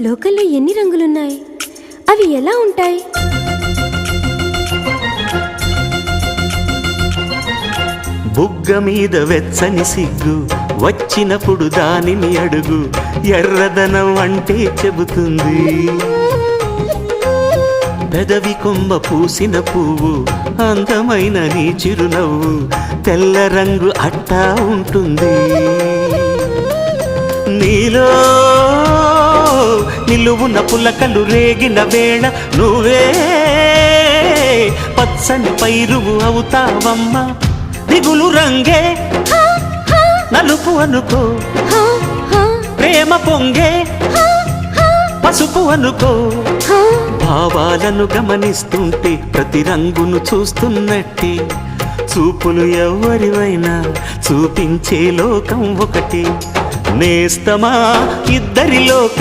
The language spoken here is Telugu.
లోకంలో ఎన్ని రంగులున్నాయి? అవి ఎలా ఉంటాయి? బుగ్గ మీద వెచ్చని సిగ్గు వచ్చినప్పుడు దానిని అడుగు, ఎర్రదనం అంటే చెబుతుంది. పెదవి కొమ్మ పూసిన పువ్వు అందమైన నీ చిరునవ్వు, తెల్ల రంగు అట్టా ఉంటుంది. నీలో నిలువున పులకలు రేగిన వేళ నువ్వే పచ్చని పైరువు అవుతావమ్మా. దిగులు రంగే నలుపు అనుకో, ప్రేమ పొంగే పసుపు అనుకో. భావాలను గమనిస్తుంటే ప్రతి రంగును చూస్తున్నట్టే, చూపులు ఎవరివైనా చూపించే లోకం ఒకటి. నేస్తమా ఇద్దరి లోకం.